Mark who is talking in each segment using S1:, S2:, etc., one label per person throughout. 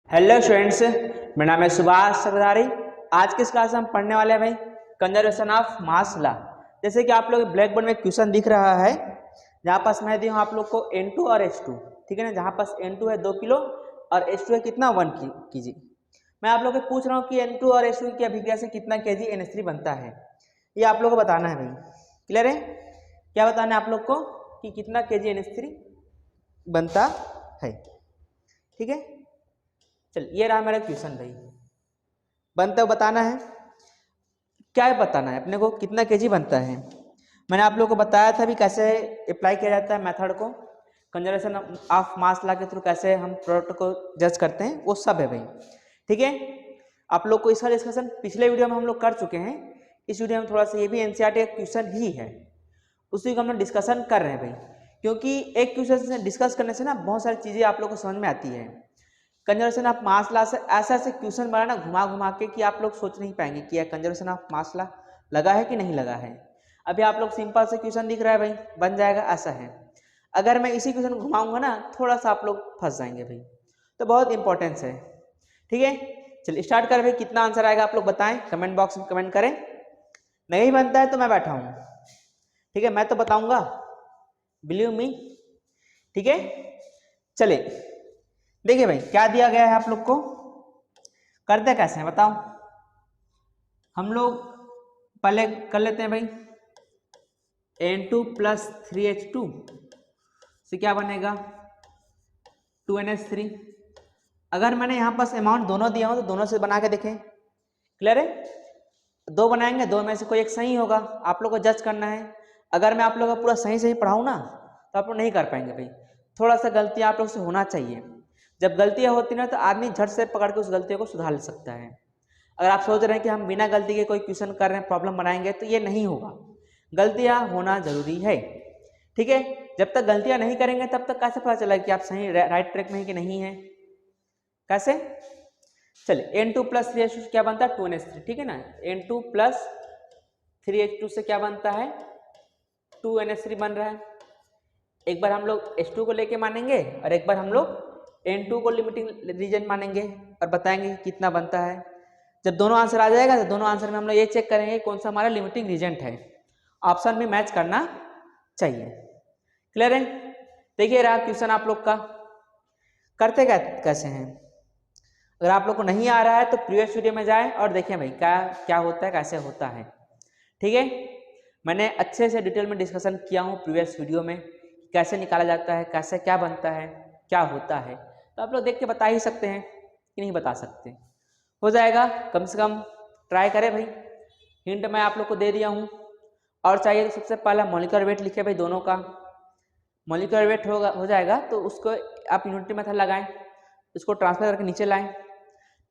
S1: Hello students, मेरा नाम है सुभाष सरदारी। आज की इस क्लास में हम पढ़ने वाले हैं भाई कंजर्वेशन ऑफ मास लॉ। जैसे कि आप लोग ब्लैक बोर्ड में क्वेश्चन दिख रहा है, जहाँ पास मैं दी हूँ आप लोग को N2 और H2, ठीक है ना। जहाँ पास N2 है 2 किलो और H2 है कितना 1 kg। मैं आप लोग को पूछ रहा हूँ कि N2 और H2 की अभिक्रिया से कितना kg NH3 बनता है, ये आप लोग को बताना है भाई। क्लियर है? क्या बताना है आप लोग को कि कितना kg NH3 बनता है, ठीक है। चल ये रहा मेरा क्वेश्चन भाई, बनता बताना है। क्या है बताना है अपने को, कितना केजी बनता है। मैंने आप लोगों को बताया था भी कैसे अप्लाई किया जाता है मेथड को, कंजर्वेशन ऑफ मास लॉ के थ्रू कैसे हम प्रोडक्ट को जज करते हैं, वो सब है भाई, ठीक है। आप लोग को इसका डिस्कशन पिछले वीडियो में हम लोग कर चुके हैं। इस वीडियो में थोड़ा सा ये भी एनसीईआरटी का क्वेश्चन ही है, उसी को हम लोग डिस्कशन कर रहे हैं भाई। क्योंकि एक क्वेश्चन से डिस्कस करने से ना बहुत सारी चीज़ें आप लोग को समझ में आती है। कंजर्वेशन ऑफ मास लॉ से ऐसे ऐसे क्वेश्चन बनाना घुमा घुमा के कि आप लोग सोच नहीं पाएंगे कि कंजर्वेशन ऑफ मास लॉ लगा है कि नहीं लगा है। अभी आप लोग सिंपल से क्वेश्चन दिख रहा है भाई, बन जाएगा, ऐसा है। अगर मैं इसी क्वेश्चन घुमाऊंगा ना, थोड़ा सा आप लोग फंस जाएंगे भाई, तो बहुत इंपॉर्टेंस है, ठीक है। चलिए स्टार्ट करें भाई। कितना आंसर आएगा आप लोग बताएं, कमेंट बॉक्स में कमेंट करें। नहीं बनता है तो मैं बैठा हूँ, ठीक है, मैं तो बताऊंगा, बिलीव मी, ठीक है। चलिए देखिए भाई क्या दिया गया है आप लोग को, करते कैसे हैं बताओ। हम लोग पहले कर लेते हैं भाई, N2 प्लस 3H2 से क्या बनेगा 2NH3। अगर मैंने यहाँ पास अमाउंट दोनों दिया हो तो दोनों से बना के देखें। क्लियर है? दो बनाएंगे, दो में से कोई एक सही होगा, आप लोग को जज करना है। अगर मैं आप लोग का पूरा सही सही पढ़ाऊँ ना तो आप लोग नहीं कर पाएंगे भाई, थोड़ा सा गलतियाँ आप लोग से होना चाहिए। जब गलतियाँ होती ना तो आदमी झट से पकड़ के उस गलतियों को सुधार ले सकता है। अगर आप सोच रहे हैं कि हम बिना गलती के कोई क्वेश्चन कर रहे हैं, प्रॉब्लम बनाएंगे, तो ये नहीं होगा। गलतियाँ होना जरूरी है, ठीक है। जब तक गलतियाँ नहीं करेंगे तब तक कैसे पता चलेगा कि आप सही राइट ट्रैक में है कि नहीं है, कैसे। चलिए N2 प्लस 3H2 से क्या बनता है 2NH3, ठीक है ना। N2 प्लस 3H2 से क्या बनता है 2NH3 बन रहा है। एक बार हम लोग H2 को लेके मानेंगे और एक बार हम लोग N2 को लिमिटिंग रीजन मानेंगे और बताएंगे कितना बनता है। जब दोनों आंसर आ जाएगा तो दोनों आंसर में हम लोग ये चेक करेंगे कौन सा हमारा लिमिटिंग रीजन है, ऑप्शन में मैच करना चाहिए। क्लियर है? देखिए रहा क्वेश्चन आप लोग का, करते कैसे हैं। अगर आप लोग को नहीं आ रहा है तो प्रीवियस वीडियो में जाएं और देखें भाई क्या क्या होता है, कैसे होता है, ठीक है। मैंने अच्छे से डिटेल में डिस्कशन किया हूँ प्रीवियस वीडियो में, कैसे निकाला जाता है, कैसे क्या बनता है, क्या होता है। तो आप लोग देख के बता ही सकते हैं कि नहीं बता सकते, हो जाएगा। कम से कम ट्राई करें भाई, हिंट मैं आप लोग को दे दिया हूँ। और चाहिए तो सबसे पहला मॉलिक्यूलर वेट लिखे भाई, दोनों का मॉलिक्यूलर वेट हो जाएगा तो उसको आप यूनिटी मेथड लगाएं, उसको ट्रांसफर करके नीचे लाएं,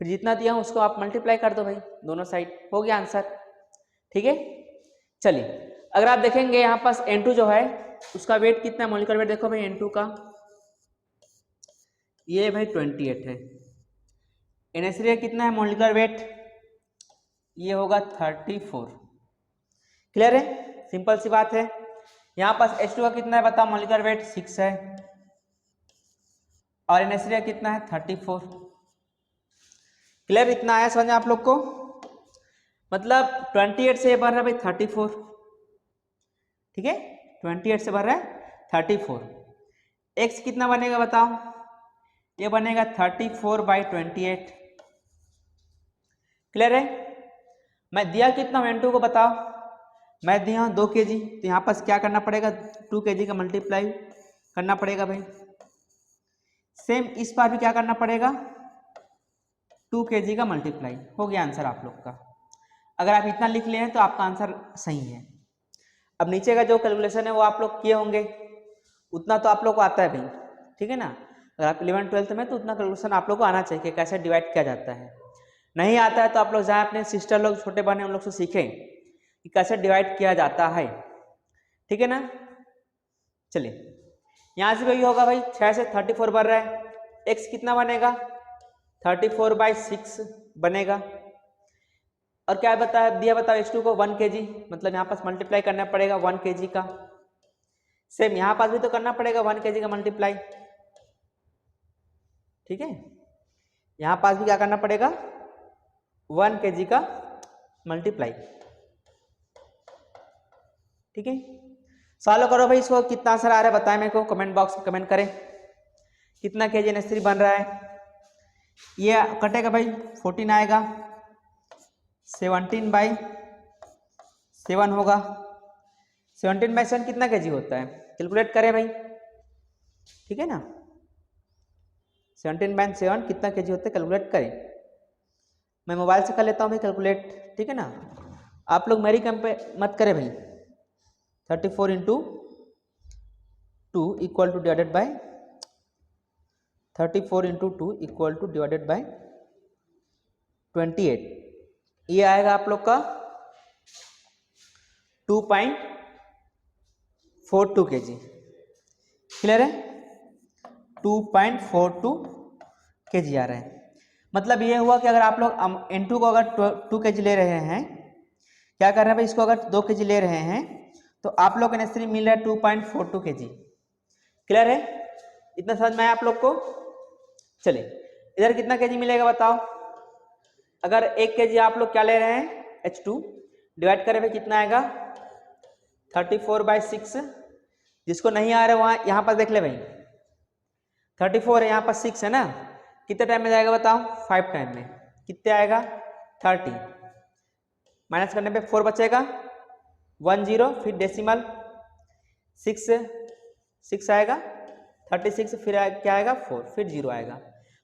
S1: फिर जितना दिया हूँ उसको आप मल्टीप्लाई कर दो भाई दोनों साइड, हो गया आंसर, ठीक है। चलिए अगर आप देखेंगे यहाँ पास N2 जो है उसका वेट कितना है, मॉलिक्यूलर वेट देखो भाई N2 का, ये भाई 28 है। NH3 कितना है मॉलिक्यूलर वेट, ये होगा 34। क्लियर है? सिंपल सी बात है। यहाँ पास H2 का कितना है बताओ मॉलिक्यूलर वेट 6 है और NH3 का कितना है 34। क्लियर? इतना आया समझ आप लोग को, मतलब 28 से ये बढ़ रहा है भाई 34, ठीक है। 28 से बढ़ रहा है 34। x कितना बनेगा बताओ, ये बनेगा 34/28। क्लियर है? मैं दिया कितना N2 को बताओ, मैं दिया हूँ 2 kg, तो यहाँ पास क्या करना पड़ेगा 2 kg का मल्टीप्लाई करना पड़ेगा भाई। सेम इस बार भी क्या करना पड़ेगा 2 kg का मल्टीप्लाई, हो गया आंसर आप लोग का। अगर आप इतना लिख ले हैं तो आपका आंसर सही है। अब नीचे का जो कैलकुलेशन है वो आप लोग किए होंगे, उतना तो आप लोग को आता है भाई, ठीक है ना। अगर आप 11th-12th में तो उतना कैलकुलेशन आप लोग को आना चाहिए कि कैसे डिवाइड किया जाता है। नहीं आता है तो आप लोग जाएं अपने सिस्टर लोग छोटे बहन उन लोग से सीखें कि कैसे डिवाइड किया जाता है, ठीक है ना। चलिए यहाँ से वही होगा भाई, 6 से 34 बढ़ रहा है, x कितना बनेगा 34/6 बनेगा। और क्या बताया दिया बताओ H2 को 1 kg, मतलब यहाँ पास मल्टीप्लाई करना पड़ेगा 1 kg का। सेम यहाँ पास भी तो करना पड़ेगा 1 kg का मल्टीप्लाई, ठीक है। यहाँ पास भी क्या करना पड़ेगा, 1 kg का मल्टीप्लाई। ठीक है, सॉल्व करो भाई इसको, कितना आंसर आ रहा है बताएं मेरे को, कमेंट बॉक्स में कमेंट करें कितना kg NH3 बन रहा है। ये कटेगा भाई 14 आएगा, 17/7 होगा। 17/7 कितना kg होता है, कैलकुलेट करें भाई। ठीक है ना, 17/7 कितना kg होता है कैलकुलेट करें। मैं मोबाइल से कर लेता हूँ भाई कैलकुलेट, ठीक है ना, आप लोग मेरी मत करें भाई। 34 × 2 equal two divided by 34 × 2 equal two divided by 28। ये आएगा आप लोग का 2.42 kg। क्लियर है, 2.42 kg आ रहा है। मतलब ये हुआ कि अगर आप लोग N2 को अगर 2 kg ले रहे हैं, क्या कर रहे हैं भाई, इसको अगर 2 kg ले रहे हैं तो आप लोग को NH3 मिल रहा है 2.42 kg। क्लियर है, इतना समझ में आया आप लोग को। चलिए इधर कितना kg मिलेगा बताओ। अगर 1 kg आप लोग क्या ले रहे हैं H2, डिवाइड करें भाई कितना आएगा 34/6। जिसको नहीं आ रहा है वहाँ यहाँ पर देख ले भाई, 34 है, यहाँ पर 6 है ना, कितने टाइम में जाएगा बताओ, 5 टाइम में। कितने आएगा 30, माइनस करने पे 4 बचेगा, 1 0, फिर डेसिमल 6 आएगा, 36, फिर क्या आएगा 4, फिर 0 आएगा।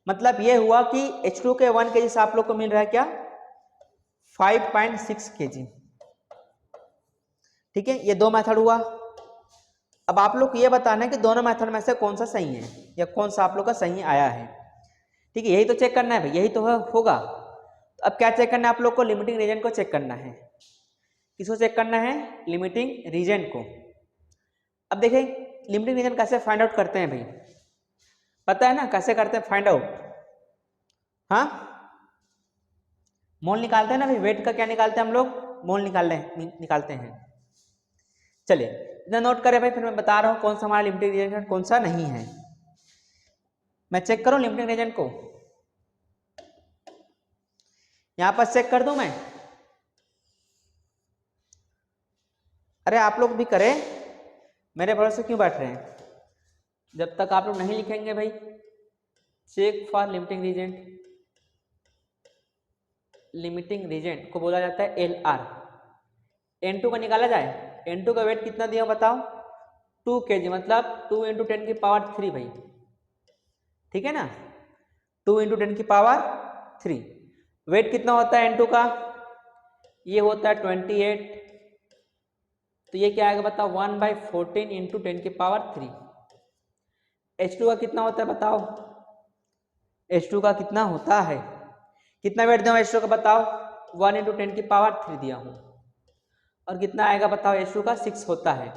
S1: मतलब ये हुआ कि H2 के 1 kg से आप लोग को मिल रहा है क्या 5.6 kg। ठीक है, ये दो मेथड हुआ। अब आप लोग को ये बताना है कि दोनों मेथड में से कौन सा सही है या कौन सा आप लोग का सही आया है। ठीक है, यही तो चेक करना है भाई, यही तो होगा। तो अब क्या चेक करना है आप लोग को, लिमिटिंग रीजन को चेक करना है। किसको चेक करना है, लिमिटिंग रीजन को। अब देखें लिमिटिंग रीजन कैसे फाइंड आउट करते हैं भाई, पता है ना कैसे करते हैं फाइंड आउट। हाँ, मोल निकालते हैं ना भाई, वेट का क्या निकालते हैं हम लोग, मोल निकालते हैं। चलिए इतना नोट करें भाई, फिर मैं बता रहा हूँ कौन सा हमारा लिमिटिंग रीजन है कौन सा नहीं है। मैं चेक करूँ लिमिटिंग रीजन को, यहाँ पर चेक कर दूं मैं। अरे आप लोग भी करें, मेरे भरोसे क्यों बैठ रहे हैं। जब तक आप लोग नहीं लिखेंगे भाई, check for limiting reason. Limiting reason को बोला जाता है LR। N2 का निकाला जाए, N2 का वेट कितना दिया बताओ 2 kg, मतलब 2 × 10⁻³ भाई। ठीक है ना, 2 × 10⁻³। वेट कितना होता है N2 का, ये होता है 28। तो ये क्या आएगा बताओ 1/14 × 10⁻³ H2 का कितना होता है बताओ, H2 का कितना होता है, कितना वेट दूँ H2 का बताओ 1 × 10⁻³ दिया हूँ, और कितना आएगा बताओ H2 का 6 होता है।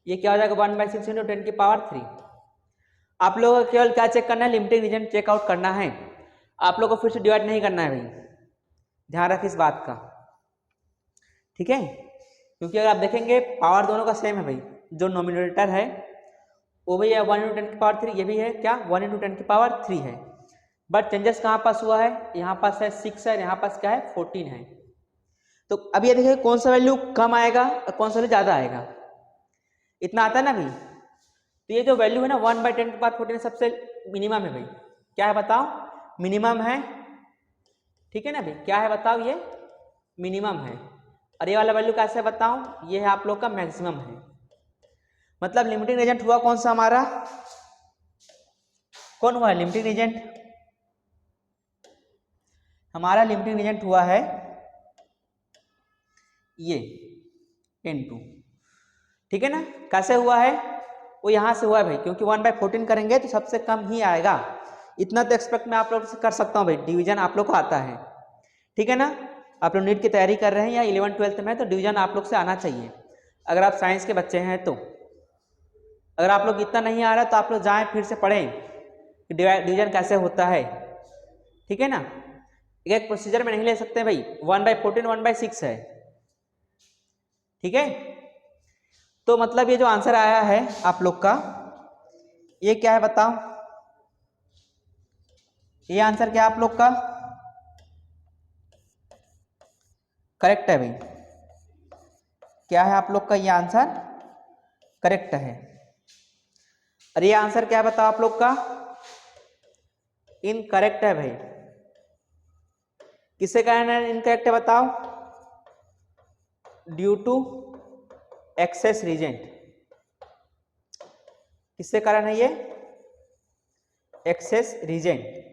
S1: ये क्या हो जाएगा 1/6 × 10⁻³। आप लोगों को केवल क्या चेक करना है, लिमिटिंग रीजन चेकआउट करना है। आप लोगों को फिर से डिवाइड नहीं करना है भाई, ध्यान रखिए इस बात का। ठीक है, क्योंकि अगर आप देखेंगे पावर दोनों का सेम है भाई, जो नोमिनेटर है वो भी है 1 × 10⁻³, ये भी है क्या 1 × 10⁻³ है। बट चेंजेस कहाँ पास हुआ है, यहाँ पास है 6 है, यहाँ पास क्या है 14 है। तो अब ये देखिए कौन सा वैल्यू कम आएगा और कौन सा वैल्यू ज़्यादा आएगा, इतना आता है ना भाई। तो ये जो वैल्यू है ना 1/10⁻14 सबसे मिनिमम है भाई, क्या है बताओ मिनिमम है। ठीक है ना भाई, क्या है बताओ ये मिनिमम है। और ये वाला वैल्यू कैसे बताऊं, ये है आप लोग का मैक्सिमम है। मतलब लिमिटिंग एजेंट हुआ कौन सा हमारा, कौन हुआ है लिमिटिंग एजेंट, हमारा लिमिटिंग एजेंट हुआ है ये N2। ठीक है ना, कैसे हुआ है, वो यहाँ से हुआ है भाई, क्योंकि 1/14 करेंगे तो सबसे कम ही आएगा। इतना तो एक्सपेक्ट मैं आप लोग से कर सकता हूँ भाई, डिवीजन आप लोग को आता है। ठीक है ना, आप लोग नीट की तैयारी कर रहे हैं या 11th-12th में, तो डिवीजन आप लोग से आना चाहिए अगर आप साइंस के बच्चे हैं तो। अगर आप लोग इतना नहीं आ रहा तो आप लोग जाएं फिर से पढ़ें कि डिवीजन कैसे होता है। ठीक है ना, एक प्रोसीजर में नहीं ले सकते भाई, 1/14 1/6 है। ठीक है, तो मतलब ये जो आंसर आया है आप लोग का, ये क्या है बताओ, ये आंसर क्या आप लोग का करेक्ट है भाई? क्या है आप लोग का ये आंसर करेक्ट है। और ये आंसर क्या बताओ आप लोग का इनकरेक्ट है भाई। किसके कारण इनकरेक्ट है बताओ? Due to excess reagent. किसके कारण है ये? Access reagent.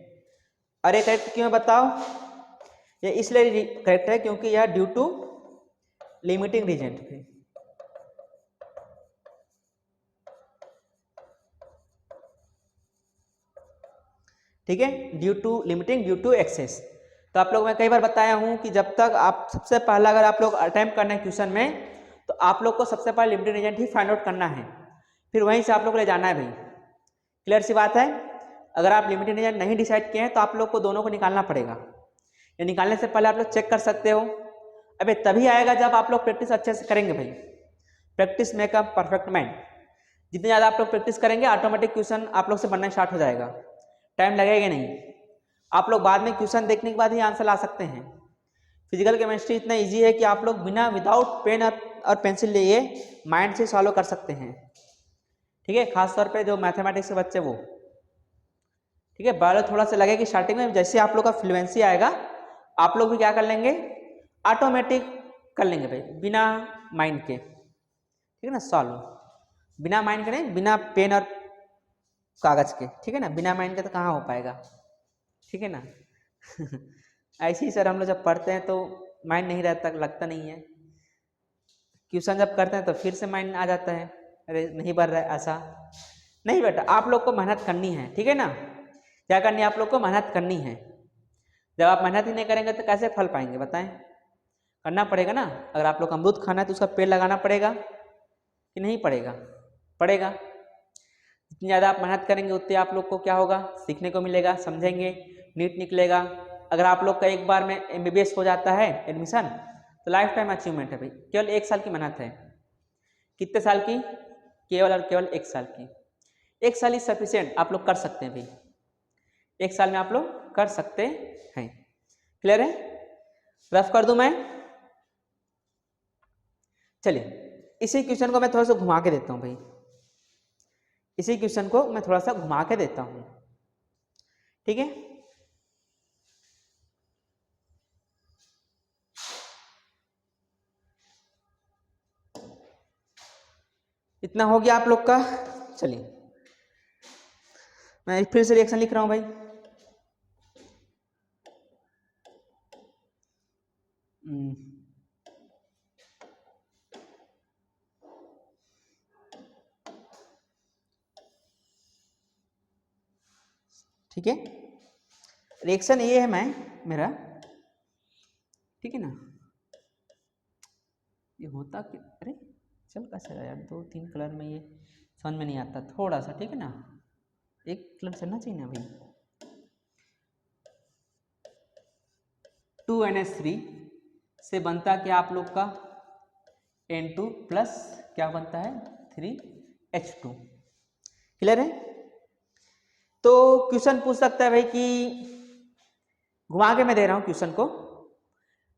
S1: अरे करेक्ट क्यों है बताओ? ये इसलिए करेक्ट है क्योंकि यह ड्यू टू लिमिटिंग रीजेंट है। ठीक है, due to limiting, due to excess. तो आप लोग मैं कई बार बताया हूं कि जब तक आप सबसे पहला अगर आप लोग अटेम्प्ट करना है क्वेश्चन में, तो आप लोग को सबसे पहले लिमिटिंग रीजेंट ही फाइंड आउट करना है, फिर वहीं से आप लोग को ले जाना है भाई। क्लियर सी बात है? अगर आप लिमिटिंग रीजन नहीं डिसाइड किए हैं तो आप लोग को दोनों को निकालना पड़ेगा। ये निकालने से पहले आप लोग चेक कर सकते हो। अबे तभी आएगा जब आप लोग प्रैक्टिस अच्छे से करेंगे भाई। Practice make a perfect mind. जितनी ज़्यादा आप लोग प्रैक्टिस करेंगे ऑटोमेटिक क्वेश्चन आप लोग से बनना स्टार्ट हो जाएगा, टाइम लगेगा नहीं। आप लोग बाद में क्वेश्चन देखने के बाद ही आंसर ला सकते हैं। फिजिकल केमिस्ट्री इतना ईजी है कि आप लोग बिना विदाउट पेन और पेंसिल लिए माइंड से सॉल्व कर सकते हैं। ठीक है, खासतौर पे जो मैथमेटिक्स के बच्चे वो, ठीक है, बायो थोड़ा सा लगे कि स्टार्टिंग में जैसे आप लोग का फ्लुएंसी आएगा आप लोग भी क्या कर लेंगे, ऑटोमेटिक कर लेंगे भाई बिना माइंड के। ठीक है ना, सॉल्व बिना माइंड के नहीं, बिना पेन और कागज के। ठीक है ना, बिना माइंड के तो कहाँ हो पाएगा। ठीक है ना ऐसे ही सर हम लोग जब पढ़ते हैं तो माइंड नहीं रहता, लगता नहीं है। क्वेश्चन जब करते हैं तो फिर से माइंड आ जाता है, अरे नहीं बढ़ रहा है। ऐसा नहीं बेटा, आप लोग को मेहनत करनी है। ठीक है ना, क्या करनी है आप लोग को? मेहनत करनी है। जब आप मेहनत ही नहीं करेंगे तो कैसे फल पाएंगे बताएं? करना पड़ेगा ना। अगर आप लोग को अमरूद खाना है तो उसका पेड़ लगाना पड़ेगा कि नहीं पड़ेगा? पड़ेगा। जितनी ज़्यादा आप मेहनत करेंगे उतने आप लोग को क्या होगा, सीखने को मिलेगा, समझेंगे, नीट निकलेगा। अगर आप लोग का एक बार में MBBS हो जाता है एडमिशन तो लाइफ टाइम अचीवमेंट है भाई। केवल 1 साल की मेहनत है। कितने साल की? केवल और केवल 1 साल की। 1 साल इज सफिशिएंट, आप लोग कर सकते हैं भाई। 1 साल में आप लोग कर सकते हैं। क्लियर है? रफ कर दूं मैं? चलिए इसी क्वेश्चन को मैं थोड़ा सा घुमा के देता हूं भाई। इसी क्वेश्चन को मैं थोड़ा सा घुमा के देता हूं। ठीक है, इतना हो गया आप लोग का। चलिए मैं फिर से रिएक्शन लिख रहा हूं भाई। ठीक है, रिएक्शन ये है मैं मेरा। ठीक है ना, ये होता कि अरे चल कैसे यार, 2-3 कलर में ये समझ में नहीं आता थोड़ा सा। ठीक है ना, एक कलर चलना चाहिए ना भाई। 2NH3 से बनता क्या आप लोग का N2 प्लस क्या बनता है 3H2। क्लियर है? तो क्वेश्चन पूछ सकता है भाई कि घुमा के मैं दे रहा हूं क्वेश्चन को।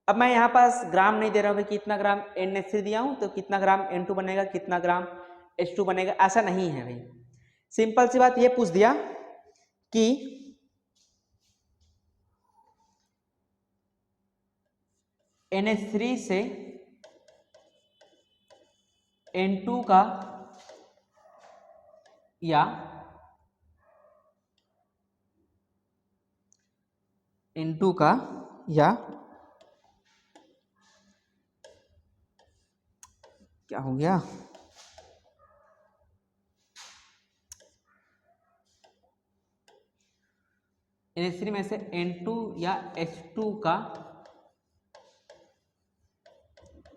S1: अब मैं यहाँ पास ग्राम नहीं दे रहा हूँ कि कितना ग्राम NH3 दिया हूँ तो कितना ग्राम N2 बनेगा, कितना ग्राम H2 बनेगा, ऐसा नहीं है भाई। सिंपल सी बात ये पूछ दिया कि NH3 से N2 का या N2 का या क्या हो गया, NH3 में से N2 या H2 का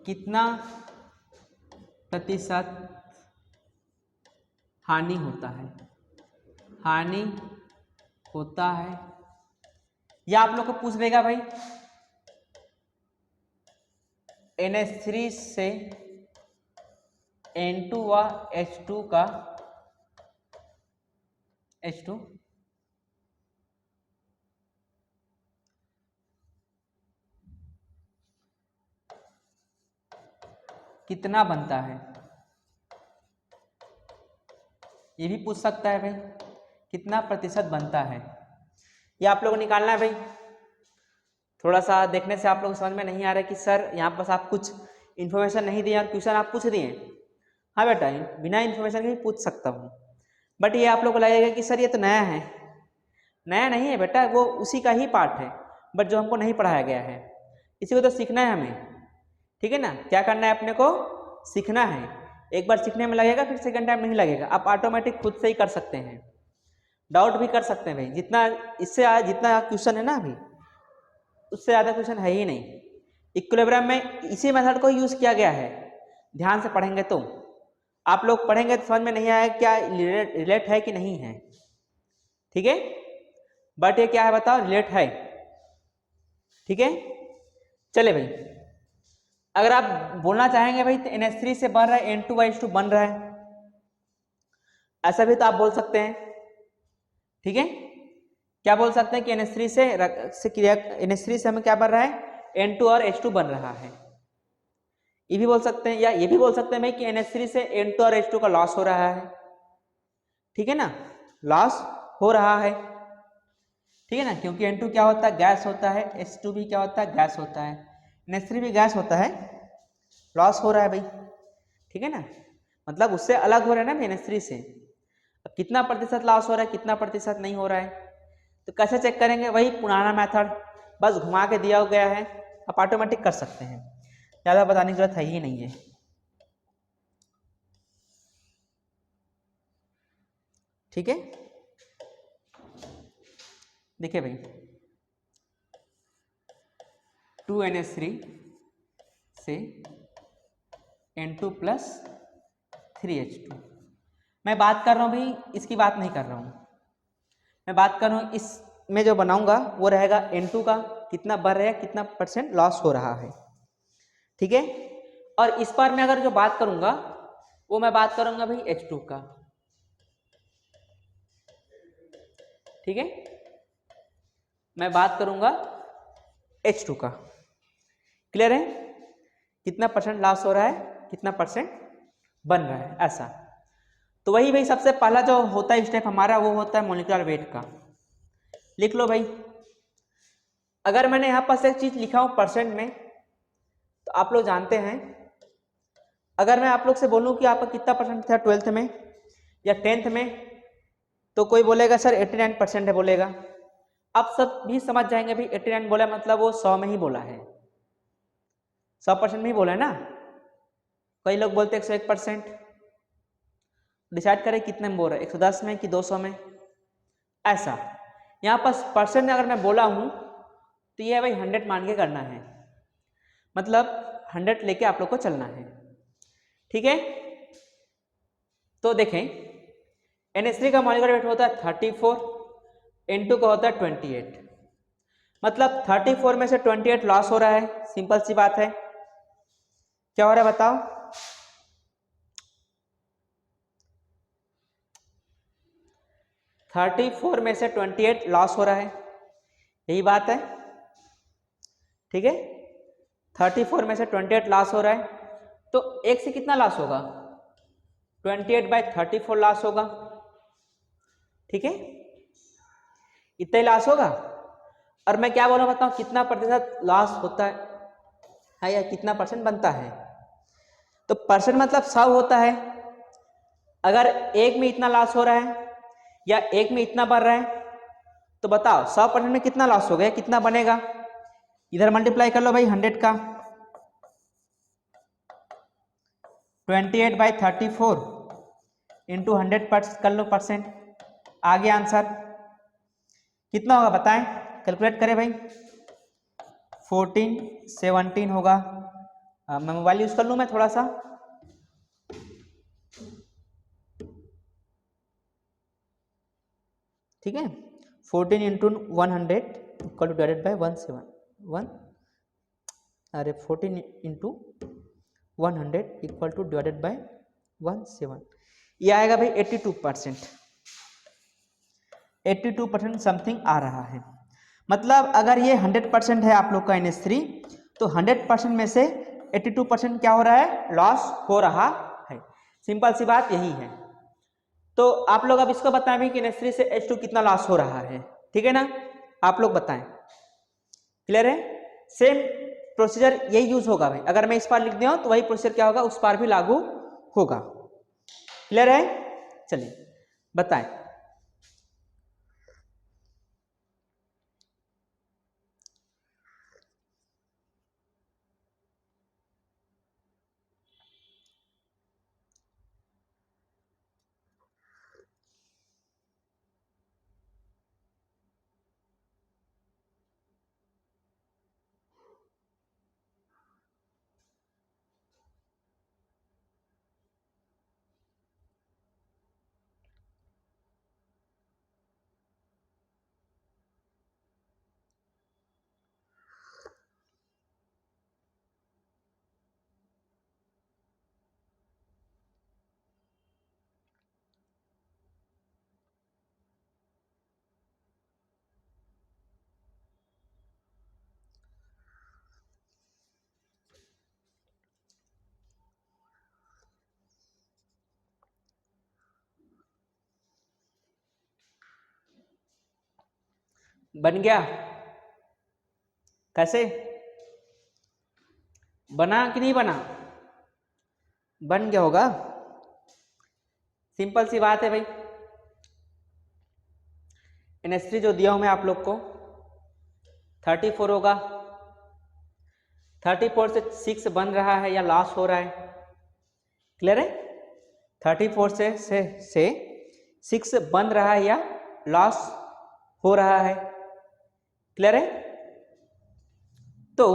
S1: कितना प्रतिशत हानि होता है, हानि होता है, या आप लोग को पूछ देगा भाई NH3 से N2 व H2 का H2 कितना बनता है, ये भी पूछ सकता है भाई, कितना प्रतिशत बनता है, ये आप लोगों को निकालना है भाई। थोड़ा सा देखने से आप लोग समझ में नहीं आ रहा है कि सर यहाँ पर आप कुछ इन्फॉर्मेशन नहीं दिए और क्वेश्चन आप पूछ दिए। हाँ बेटा, बिना इन्फॉर्मेशन के भी पूछ सकता हूँ, बट ये आप लोग को लगेगा कि सर ये तो नया है। नया नहीं है बेटा, वो उसी का ही पार्ट है, बट जो हमको नहीं पढ़ाया गया है, इसी को तो सीखना है हमें। ठीक है ना, क्या करना है अपने को, सीखना है। एक बार सीखने में लगेगा, फिर सेकंड टाइम नहीं लगेगा, आप ऑटोमेटिक खुद से ही कर सकते हैं, डाउट भी कर सकते हैं भाई। जितना इससे जितना क्वेश्चन है ना अभी, उससे ज़्यादा क्वेश्चन है ही नहीं। इक्विलिब्रियम में इसी मेथड को यूज़ किया गया है, ध्यान से पढ़ेंगे तो। आप लोग पढ़ेंगे तो समझ में नहीं आएगा क्या रिलेट है कि नहीं है, ठीक है, बट ये क्या है बताओ, रिलेट है। ठीक है, चले भाई, अगर आप बोलना चाहेंगे भाई तो NH3 से बन रहा है N2H2 बन रहा है, ऐसा भी तो आप बोल सकते हैं। ठीक है, क्या बोल सकते हैं कि NH3 से हमें क्या बन रहा है, N2 और H2 बन रहा है। ये भी बोल सकते हैं, या ये भी बोल सकते हैं भाई कि NH3 से N2 और H2 का लॉस हो रहा है। ठीक है ना, लॉस हो रहा है, ठीक है ना, क्योंकि N2 क्या होता है, गैस होता है, H2 भी क्या होता है, गैस होता है, NH3 भी गैस होता है, लॉस हो रहा है भाई। ठीक है ना, मतलब उससे अलग हो रहा है ना NH3 से। अब कितना प्रतिशत लॉस हो रहा है, कितना प्रतिशत नहीं हो रहा है, तो कैसे चेक करेंगे, वही पुराना मेथड, बस घुमा के दिया गया है, आप ऑटोमेटिक कर सकते हैं, ज़्यादा बताने की जरूरत है ही नहीं है। ठीक है, देखिए भाई, 2NH3 से N2 प्लस 3H2, मैं बात कर रहा हूँ भाई, इसकी बात नहीं कर रहा हूँ, मैं बात कर रहा हूँ इसमें जो बनाऊंगा वो रहेगा N2 का कितना बढ़ रहा है, कितना परसेंट लॉस हो रहा है। ठीक है, और इस बार मैं अगर जो बात करूंगा वो मैं बात करूंगा भाई H2 का। ठीक है, मैं बात करूंगा H2 का, क्लियर है, कितना परसेंट लॉस हो रहा है, कितना परसेंट बन रहा है, ऐसा। तो वही भाई सबसे पहला जो होता है स्टेप हमारा, वो होता है मॉलिक्यूलर वेट का। लिख लो भाई, अगर मैंने यहाँ पर एक चीज लिखा हूँ परसेंट में, तो आप लोग जानते हैं, अगर मैं आप लोग से बोलूँ कि आपका कितना परसेंट था 12th में या 10th में, तो कोई बोलेगा सर 89% है बोलेगा। अब सब भी समझ जाएंगे भाई 89 बोला मतलब वो 100 में ही बोला है, 100% में ही बोला है ना। कई लोग बोलते हैं 101%, डिसाइड करें कितने में बोल रहे हैं, 110 में कि 200 में, ऐसा। यहाँ पर परसेंट में अगर मैं बोला हूँ तो ये भाई 100 मान के करना है, मतलब 100 लेके आप लोग को चलना है। ठीक है, तो देखें NH3 का मॉलिक्यूलर वेट होता है 34, N2 का होता है 28, मतलब 34 में से 28 लॉस हो रहा है, सिंपल सी बात है। क्या हो रहा है बताओ, थर्टी 34 में से 28 लॉस हो रहा है, यही बात है। ठीक है, 34 में से 28 लॉस हो रहा है, तो एक से कितना लॉस होगा, 28/34 लॉस होगा। ठीक है, इतना ही लॉस होगा। और मैं क्या बोला बताऊं, कितना प्रतिशत लॉस होता है या कितना परसेंट बनता है, तो परसेंट मतलब 100 होता है। अगर एक में इतना लॉस हो रहा है या एक में इतना बढ़ रहा है, तो बताओ 100% में कितना लॉस हो गया, कितना बनेगा, इधर मल्टीप्लाई कर लो भाई 100 का, 28/34 इंटू 100 कर लो परसेंट, आ गया आंसर। कितना होगा बताएं, कैलकुलेट करें भाई, 14 17 होगा। मैं मोबाइल यूज कर लूँ मैं थोड़ा सा, ठीक है, 14 into 100 equal two divided by 171, अरे 14 into 100 equal two divided by 17, ये आएगा भाई 82%, 82% समथिंग आ रहा है। मतलब अगर ये 100% है आप लोग का NH3, तो 100% में से 82% क्या हो रहा है, लॉस हो रहा है। सिंपल सी बात यही है। तो आप लोग अब इसको बताएं भी कि NH3 से H2 कितना लॉस हो रहा है, ठीक है ना, आप लोग बताएं। क्लियर है? सेम प्रोसीजर यही यूज होगा भाई, अगर मैं इस पार लिख दिया हूं तो वही प्रोसीजर क्या होगा, उस पार भी लागू होगा। क्लियर है? चलिए बताएं। बन गया? कैसे बना कि नहीं बना? बन गया होगा। सिंपल सी बात है भाई। NH3 जो दिया हूं मैं आप लोग को 34 होगा, 34 से 6 बन रहा है या लॉस हो रहा है? क्लियर है? 34 से 6 बन रहा है या लॉस हो रहा है? क्लियर है? तो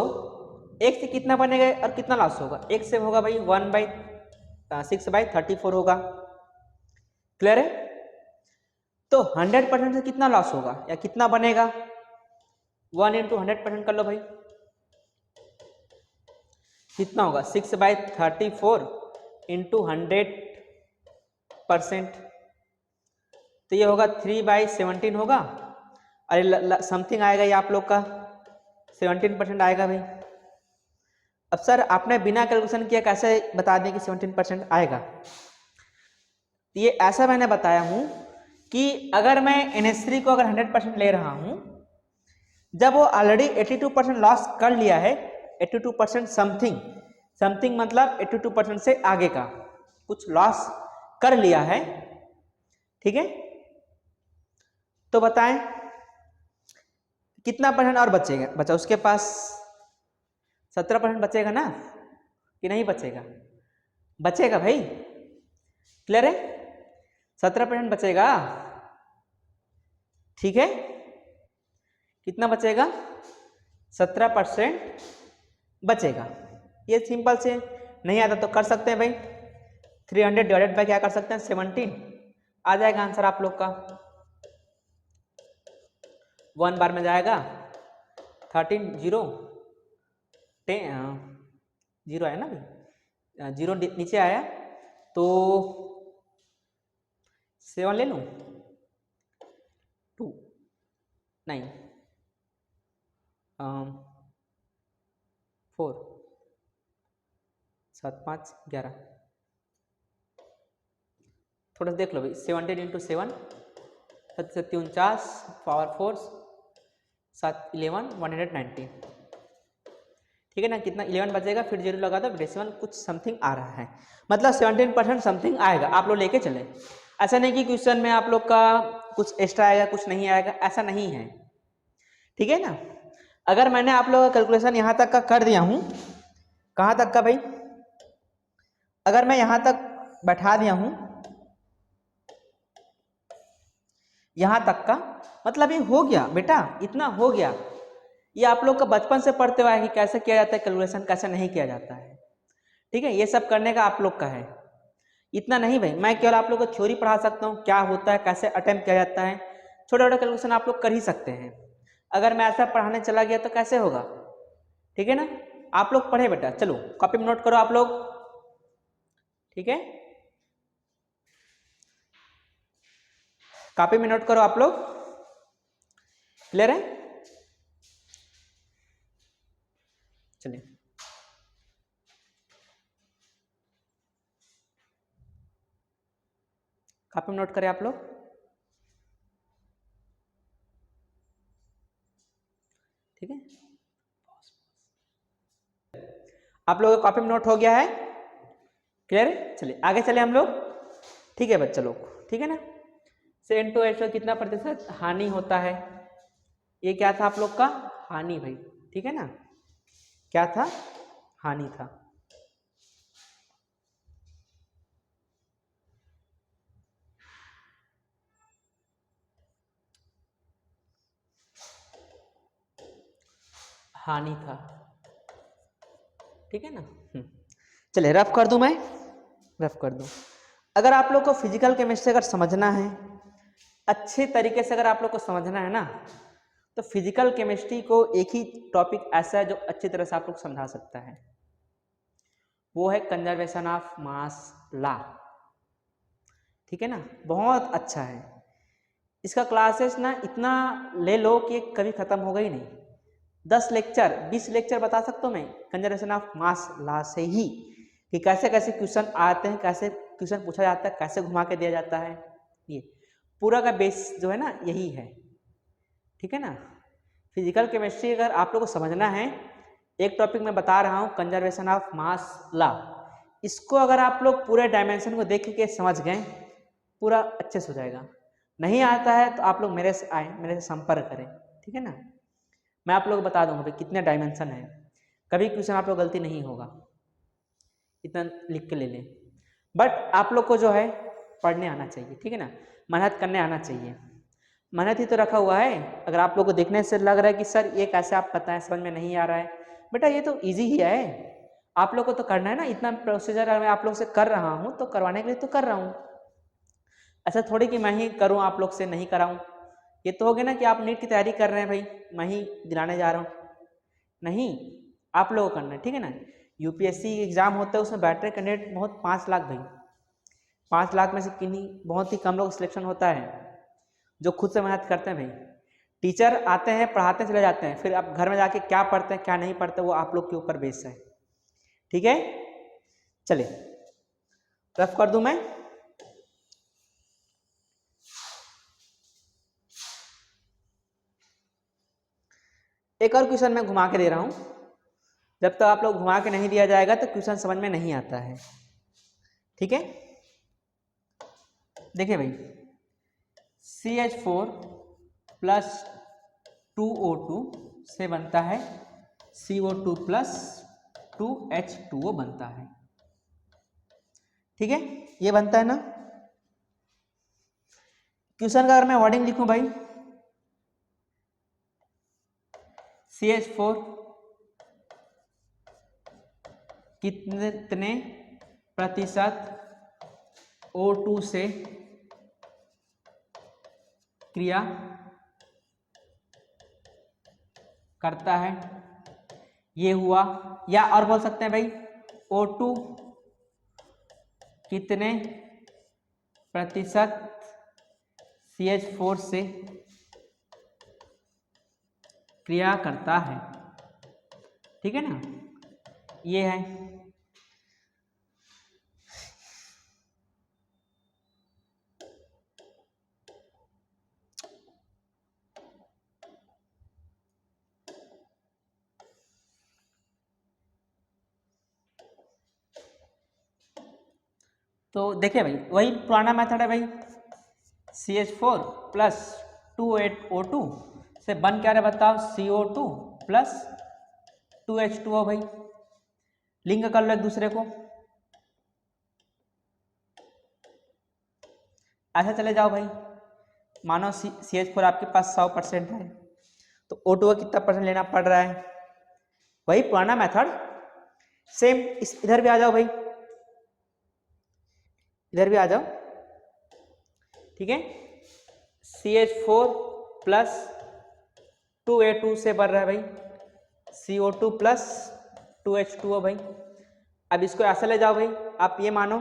S1: एक से कितना बनेगा और कितना लॉस होगा? एक से होगा भाई 1/6/34 होगा। क्लियर है? तो 100% से कितना लॉस होगा या कितना बनेगा? 1 × 100% कर लो भाई, कितना होगा? 6/34 × 100%, तो ये होगा 3/17 होगा। अरे समथिंग आएगा ये आप लोग का 17% आएगा भाई। अब सर आपने बिना कैलकुलेशन किया कैसे बता दें कि 17% आएगा? ये ऐसा मैंने बताया हूं कि अगर मैं NH3 को अगर 100% ले रहा हूं, जब वो ऑलरेडी 82% लॉस कर लिया है, 82% समथिंग मतलब 82% से आगे का कुछ लॉस कर लिया है, ठीक है, तो बताएं कितना परसेंट और बचा उसके पास? 17% बचेगा ना कि नहीं बचेगा? बचेगा भाई। क्लियर है? 17% बचेगा, ठीक है। कितना बचेगा? 17% बचेगा। ये सिंपल से नहीं आता तो कर सकते हैं भाई, 300 डिवाइडेड बाय क्या कर सकते हैं, 17 आ जाएगा आंसर आप लोग का। 1 बार में जाएगा 13 0 10 0 आया ना भाई, 0 नीचे आया तो 7 ले लूँ, 2 9 4 7 5 11, थोड़ा सा देख लो भाई, 17 × 7 7 49 पावर 4 7 11 190, ठीक है ना। कितना 11 बचेगा, फिर 0 लगा दो, डेसिमल कुछ समथिंग आ रहा है, मतलब 17% समथिंग आएगा। आप लोग लेके चले, ऐसा नहीं कि क्वेश्चन में आप लोग का कुछ एक्स्ट्रा आएगा कुछ नहीं आएगा, ऐसा नहीं है, ठीक है ना। अगर मैंने आप लोगों का कैलकुलेशन यहाँ तक का कर दिया हूँ, कहाँ तक का भाई, अगर मैं यहाँ तक बैठा दिया हूँ, यहाँ तक का मतलब ये हो गया बेटा, इतना हो गया। ये आप लोग का बचपन से पढ़ते हुए है कि कैसे किया जाता है कैलकुलेशन, कैसे नहीं किया जाता है, ठीक है। ये सब करने का आप लोग का है, इतना नहीं भाई। मैं केवल आप लोग को थ्योरी पढ़ा सकता हूँ, क्या होता है, कैसे अटेम्प्ट किया जाता है, छोटा छोटा कैलकुलेशन आप लोग कर ही सकते हैं। अगर मैं ऐसा पढ़ाने चला गया तो कैसे होगा, ठीक है ना। आप लोग पढ़े बेटा, चलो कॉपी में नोट करो आप लोग, ठीक है, कॉपी में नोट करो आप लोग। क्लियर है? चलिए कॉपी में नोट करें आप लोग। ठीक है, आप लोगों का कॉपी में नोट हो गया है, क्लियर है। चलिए आगे चले हम लोग। ठीक है बच्चा लोग, ठीक है ना। N2H2 कितना प्रतिशत हानि होता है, ये क्या था आप लोग का, हानि भाई, ठीक है ना, क्या था, हानि था। हानि था, ठीक है ना। चलिए रफ कर दूं, मैं रफ कर दूं। अगर आप लोग को फिजिकल केमिस्ट्री अगर समझना है अच्छे तरीके से, अगर आप लोग को समझना है ना, तो फिजिकल केमिस्ट्री को एक ही टॉपिक ऐसा है जो अच्छी तरह से आप लोग समझा सकता है, वो है कंजर्वेशन ऑफ मास लॉ। ठीक है ना, बहुत अच्छा है। इसका क्लासेस ना इतना ले लो कि कभी खत्म होगा ही नहीं। 10 लेक्चर 20 लेक्चर बता सकता हूँ मैं कंजर्वेशन ऑफ मास लॉ से ही, कि कैसे कैसे क्वेश्चन आते हैं, कैसे क्वेश्चन पूछा जाता है, कैसे घुमा के दिया जाता है। ये पूरा का बेस जो है ना यही है, ठीक है ना। फिजिकल केमिस्ट्री अगर आप लोग को समझना है, एक टॉपिक मैं बता रहा हूँ कंजर्वेशन ऑफ मास लॉ, इसको अगर आप लोग पूरे डायमेंशन को देख के समझ गए, पूरा अच्छे से हो जाएगा। नहीं आता है तो आप लोग मेरे से आए, मेरे से संपर्क करें, ठीक है ना। मैं आप लोग को बता दूंगा भाई कितने डायमेंशन है, कभी क्वेश्चन आप लोग गलती नहीं होगा, इतना लिख के ले लें। बट आप लोग को जो है पढ़ने आना चाहिए, ठीक है ना, मेहनत करने आना चाहिए। मेहनत ही तो रखा हुआ है। अगर आप लोग को देखने से लग रहा है कि सर ये कैसे आप पता है, समझ में नहीं आ रहा है, बेटा ये तो इजी ही है, आप लोग को तो करना है ना। इतना प्रोसीजर मैं आप लोग से कर रहा हूँ तो करवाने के लिए तो कर रहा हूँ, ऐसा थोड़ी कि मैं ही करूँ आप लोग से नहीं कराऊँ। ये तो हो गया ना कि आप नीट की तैयारी कर रहे हैं भाई, मैं ही दिलाने जा रहा हूँ, नहीं, आप लोगों को करना है, ठीक है ना। यूपीएससी एग्जाम होता है, उसमें बैठे कैंडिडेट बहुत 5 लाख भाई, 5 लाख में से किन्हीं बहुत ही कम लोग सिलेक्शन होता है जो खुद से मेहनत करते हैं भाई। टीचर आते हैं पढ़ाते चले जाते हैं, फिर आप घर में जाके क्या पढ़ते हैं क्या नहीं पढ़ते वो आप लोग के ऊपर बेस है, ठीक है। चलिए रफ कर दूं मैं। एक और क्वेश्चन मैं घुमा के दे रहा हूं, जब तक आप लोग घुमा के नहीं दिया जाएगा तो क्वेश्चन समझ में नहीं आता है, ठीक है। देखिए भाई, CH4 प्लस 2O2 से बनता है CO2 प्लस 2H2O बनता है, ठीक है, ये बनता है ना। क्वेश्चन का अगर मैं वर्डिंग लिखूं भाई, CH4 कितने प्रतिशत O2 से क्रिया करता है, ये हुआ। या और बोल सकते हैं भाई, O2 कितने प्रतिशत CH4 से क्रिया करता है, ठीक है ना, ये है। तो देखिए भाई वही पुराना मेथड है भाई, CH4 प्लस 2O2 से बन क्या रहा बताओ, CO2 प्लस 2H2O भाई। लिंक कर लो एक दूसरे को, ऐसा चले जाओ भाई। मानो CH4 आपके पास 100% है तो O2 का कितना परसेंट लेना पड़ रहा है, वही पुराना मेथड सेम। इधर भी आ जाओ भाई, इधर भी आ जाओ, ठीक है। CH4 प्लस 2A2 से बन रहा है भाई CO2 प्लस 2H2O भाई। अब इसको ऐसा ले जाओ भाई, आप ये मानो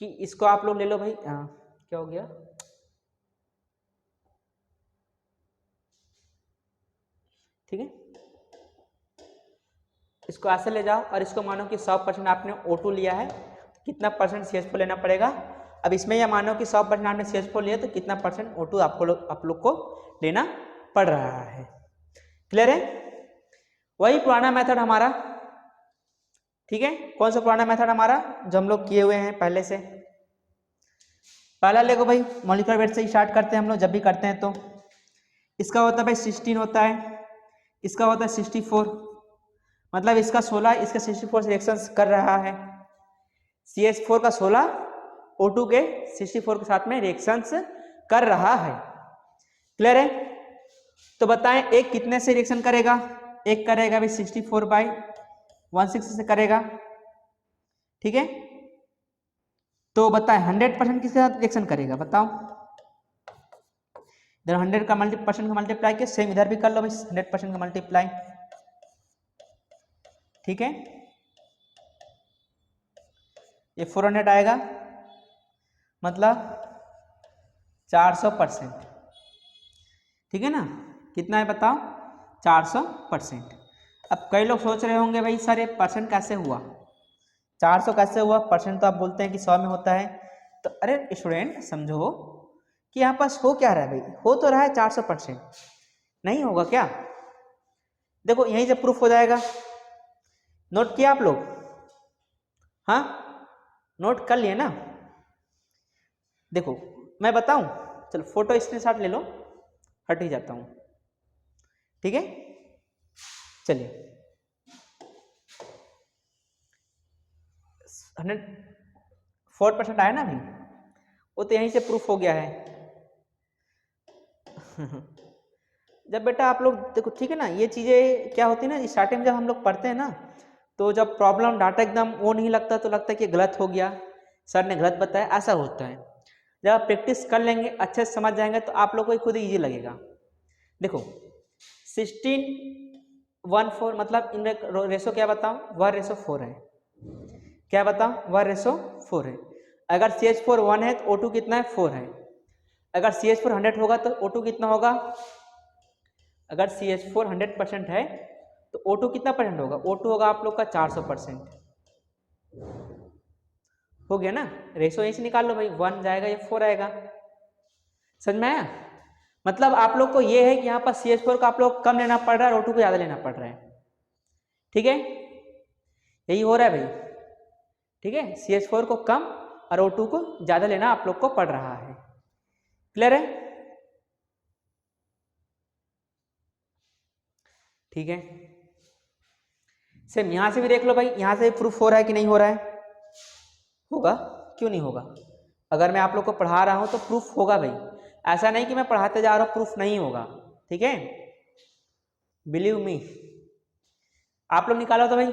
S1: कि इसको आप लोग ले लो भाई, क्या हो गया, ठीक है, इसको ऐसे ले जाओ और इसको मानो कि 100% आपने O2 लिया है, तो कितना परसेंट CH4 लेना पड़ेगा। अब इसमें यह मानो कि 100% आपने CH4 लिया तो कितना परसेंट O2 आप लोग को लेना पड़ रहा है। क्लियर है? वही पुराना मेथड हमारा, ठीक है। कौन सा पुराना मेथड हमारा जो हम लोग किए हुए हैं पहले से। पहला देखो भाई, मॉलिक्यूलर वेट से स्टार्ट करते हैं हम लोग जब भी करते हैं तो। इसका होता है भाई 16 होता है, इसका होता है 64, मतलब इसका 16 इसका 64 से रिएक्शन कर रहा है। CH4 का 16 O2 के 64 के साथ में रिएक्शंस कर रहा है। क्लियर है? तो बताएं एक कितने से रिएक्शन करेगा। एक करेगा भाई 64/160 से करेगा, ठीक है। तो बताएं 100% किसके साथ रिएक्शन करेगा, बताओ। इधर 100 का % का मल्टीप्लाई किया, सेम इधर भी कर लो भाई 100% का मल्टीप्लाई, ठीक है। ये 400 आएगा, मतलब 400%, ठीक है ना। कितना है बताओ, 400%। अब कई लोग सोच रहे होंगे भाई सर ये परसेंट कैसे हुआ, 400 कैसे हुआ, परसेंट तो आप बोलते हैं कि 100 में होता है। तो अरे स्टूडेंट समझो कि यहाँ पास हो क्या रहा है भाई, हो तो रहा है 400%, नहीं होगा क्या। देखो यहीं से प्रूफ हो जाएगा, नोट किया आप लोग, हाँ नोट कर लिए ना। देखो मैं बताऊं, चलो फोटो स्क्रीनशॉट ले लो, हट ही जाता हूं, ठीक है। चलिए 104% आया ना भाई, वो तो यहीं से प्रूफ हो गया है। जब बेटा आप लोग देखो, ठीक है ना, ये चीजें क्या होती है ना, स्टार्टिंग में जब हम लोग पढ़ते हैं ना, तो जब प्रॉब्लम डाटा एकदम वो नहीं लगता तो लगता है कि गलत हो गया, सर ने गलत बताया, ऐसा होता है। जब आप प्रैक्टिस कर लेंगे, अच्छे से समझ जाएंगे, तो आप लोग को खुद ईजी लगेगा। देखो 16:1:4 मतलब इन रेशो क्या बताऊं, 1:4 है। क्या बताऊं, 1:4 है। अगर CH4 1 है तो O2 कितना है, 4 है। अगर CH4 100 होगा तो O2 कितना होगा, अगर CH4 100% है तो O2 कितना परसेंट होगा, O2 होगा आप लोग का 400%। हो गया ना, रेशो यहीं से निकाल लो भाई, 1 जाएगा ये 4 आएगा। समझ में आया? मतलब आप लोग को ये है कि यहाँ पर CH4 का आप लोग कम लेना पड़ रहा है और O2 को ज्यादा लेना पड़ रहा है, ठीक है। यही हो रहा है भाई, ठीक है। CH4 को कम और O2 को ज्यादा लेना आप लोग को पड़ रहा है। क्लियर है? ठीक है। सेम यहां से भी देख लो भाई, यहां से प्रूफ हो रहा है कि नहीं हो रहा है, होगा, क्यों नहीं होगा। अगर मैं आप लोग को पढ़ा रहा हूं तो प्रूफ होगा भाई, ऐसा नहीं कि मैं पढ़ाते जा रहा हूं प्रूफ नहीं होगा, ठीक है। Believe me. आप लोग निकालो तो भाई,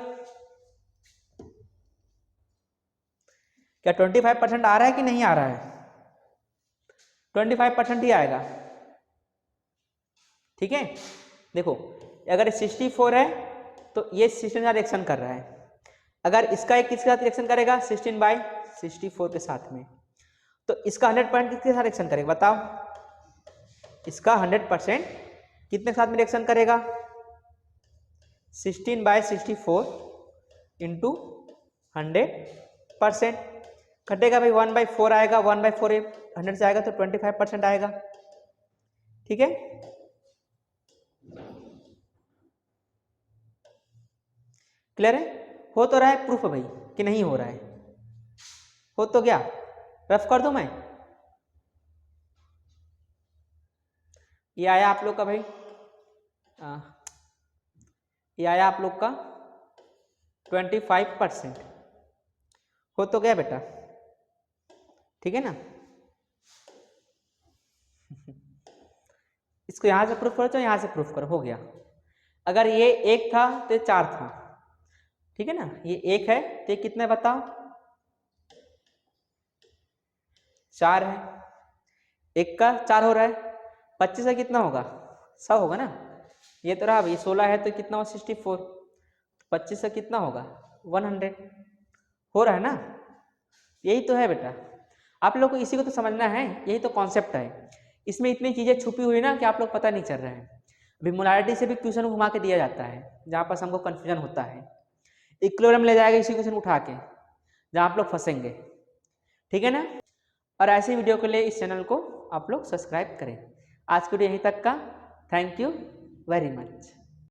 S1: क्या 25% आ रहा है कि नहीं आ रहा है, 25% ही आएगा, ठीक है। देखो अगर 64 है तो ये 16 का रिएक्शन कर रहा है, अगर इसका एक किसके साथ रिएक्शन करेगा, 16/64 के साथ में, तो इसका 100% किसके साथ रिएक्शन करेगा बताओ, इसका 100% कितने के साथ में रिएक्शन करेगा, 16/64 इंटू 100%, कटेगा भाई 1/4 आएगा, 1/4 100 से आएगा तो 25% आएगा, ठीक है। क्लियर है? हो तो रहा है प्रूफ भाई कि नहीं हो रहा है, हो तो क्या, रफ कर दूं मैं। ये आया आप लोग का भाई, ये आया आप लोग का 25%, हो तो गया बेटा, ठीक है ना। इसको यहां से प्रूफ करो चाहे यहां से प्रूफ करो, हो गया। अगर ये 1 था तो 4 था, ठीक है ना, ये 1 है तो ये कितने बताओ, 4 है, 1 का 4 हो रहा है, 25 का कितना होगा, 100 होगा ना। ये तो रहा भाई 16 है तो कितना हो 64, 25 का कितना होगा 100, हो रहा है ना। यही तो है बेटा, आप लोग को इसी को तो समझना है, यही तो कॉन्सेप्ट है। इसमें इतनी चीजें छुपी हुई ना कि आप लोग पता नहीं चल रहा है। अभी मोलारिटी से भी क्वेश्चन घुमा के दिया जाता है, जहाँ पर हमको कन्फ्यूजन होता है। इक्विलिब्रियम ले जाएगा इसी क्वेश्चन उठा के, जहाँ आप लोग फंसेंगे। ठीक है ना। और ऐसी वीडियो के लिए इस चैनल को आप लोग सब्सक्राइब करें। आज की वीडियो यहीं तक का। Thank you very much.